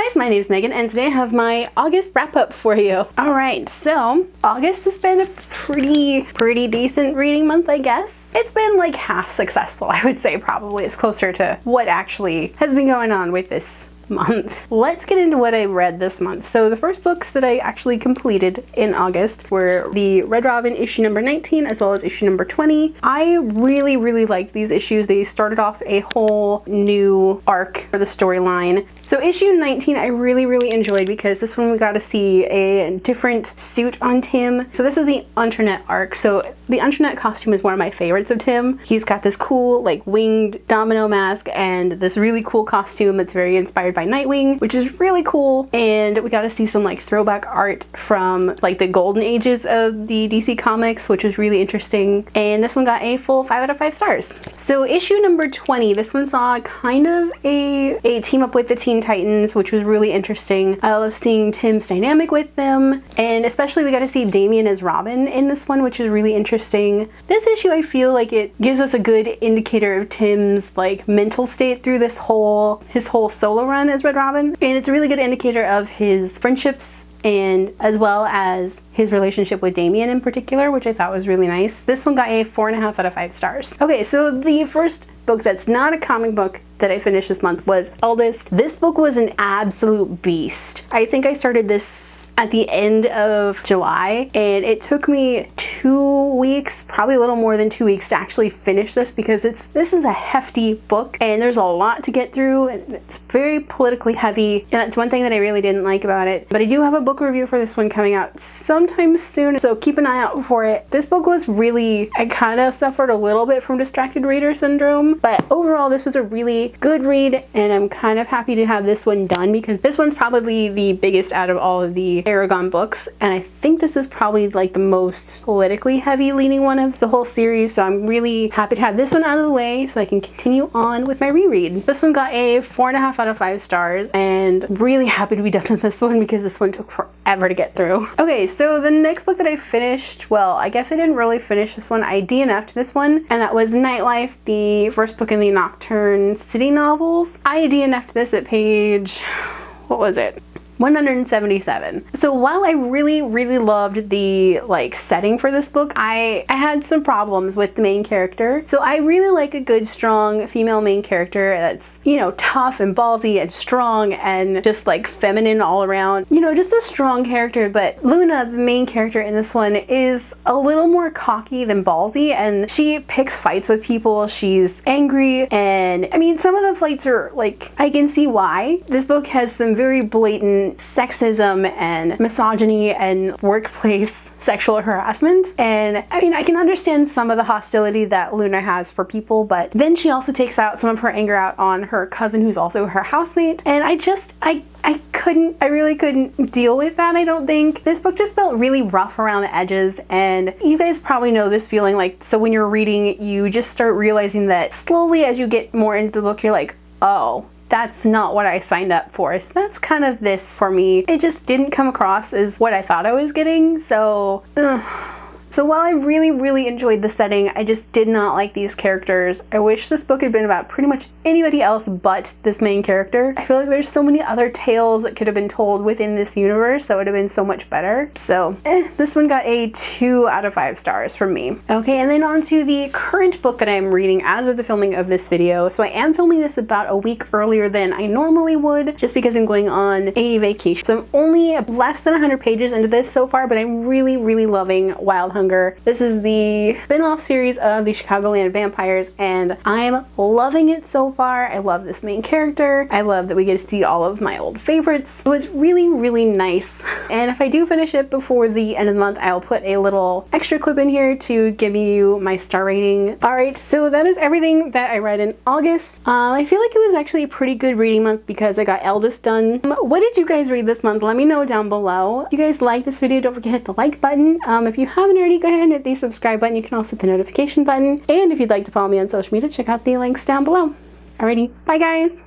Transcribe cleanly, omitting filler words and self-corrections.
guys, my name is Megan and today I have my August wrap up for you. Alright, so August has been a pretty decent reading month, I guess. It's been like half successful, I would say. Probably it's closer to what actually has been going on with this month. Let's get into what I read this month. So the first books that I actually completed in August were the Red Robin issue number 19 as well as issue number 20. I really liked these issues. They started off a whole new arc for the storyline. So issue 19 I really enjoyed because this one we got to see a different suit on Tim. So this is the Internet arc. So the Internet costume is one of my favorites of Tim. He's got this cool like winged domino mask and this really cool costume that's very inspired by Nightwing, which is really cool. And we got to see some like throwback art from like the golden ages of the DC comics, which was really interesting. And this one got a full 5 out of 5 stars. So issue number 20, this one saw kind of a team up with the Teen Titans, which was really interesting. I love seeing Tim's dynamic with them, and especially we got to see Damian as Robin in this one, which is really interesting. This issue I feel like it gives us a good indicator of Tim's like mental state through his whole solo run as Red Robin, and it's a really good indicator of his friendships and as well as his relationship with Damian in particular, which I thought was really nice. This one got a 4.5 out of 5 stars. Okay, so the first book that's not a comic book that I finished this month was Eldest. This book was an absolute beast. I think I started this at the end of July and it took me 2 weeks, probably a little more than 2 weeks to actually finish this because this is a hefty book and there's a lot to get through and it's very politically heavy, and that's one thing that I really didn't like about it. But I do have a book review for this one coming out sometime soon, so keep an eye out for it. This book was really, I kind of suffered a little bit from distracted reader syndrome, but overall this was a really good read and I'm kind of happy to have this one done because this one's probably the biggest out of all of the Eragon books, and I think this is probably like the most politically heavy leaning one of the whole series, so I'm really happy to have this one out of the way so I can continue on with my reread. This one got a 4.5 out of 5 stars and really happy to be done with this one because this one took forever to get through. Okay, so the next book that I finished, well, I guess I didn't really finish this one. I DNF'd this one, and that was Nightlife, the first book in the Nocturne City novels. I DNF'd this at page, what was it? 177. So while I really loved the like setting for this book, I had some problems with the main character. So I really like a good strong female main character that's, you know, tough and ballsy and strong and just like feminine all around, you know, just a strong character. But Luna, the main character in this one, is a little more cocky than ballsy, and she picks fights with people. She's angry, and I mean some of the fights are like, I can see why. This book has some very blatant sexism and misogyny and workplace sexual harassment, and I mean I can understand some of the hostility that Luna has for people, but then she also takes out some of her anger out on her cousin who's also her housemate, and I really couldn't deal with that. I don't think this book just felt really rough around the edges, and you guys probably know this feeling. Like, so when you're reading, you just start realizing that slowly as you get more into the book, you're like, oh, that's not what I signed up for. So that's kind of this for me. It just didn't come across as what I thought I was getting. So So while I really enjoyed the setting, I just did not like these characters. I wish this book had been about pretty much anybody else but this main character. I feel like there's so many other tales that could have been told within this universe that would have been so much better. So this one got a 2 out of 5 stars from me. Okay, and then on to the current book that I am reading as of the filming of this video. So I am filming this about a week earlier than I normally would, just because I'm going on a vacation. So I'm only less than 100 pages into this so far, but I'm really loving Wild Hunger. This is the spin-off series of the Chicagoland Vampires, and I'm loving it so far. I love this main character. I love that we get to see all of my old favorites. So it's really nice. And if I do finish it before the end of the month, I'll put a little extra clip in here to give you my star rating. Alright, so that is everything that I read in August. I feel like it was actually a pretty good reading month because I got Eldest done. What did you guys read this month? Let me know down below. If you guys like this video, don't forget to hit the like button. If you haven't already, go ahead and hit the subscribe button. You can also hit the notification button. And if you'd like to follow me on social media, check out the links down below. Alrighty, bye guys!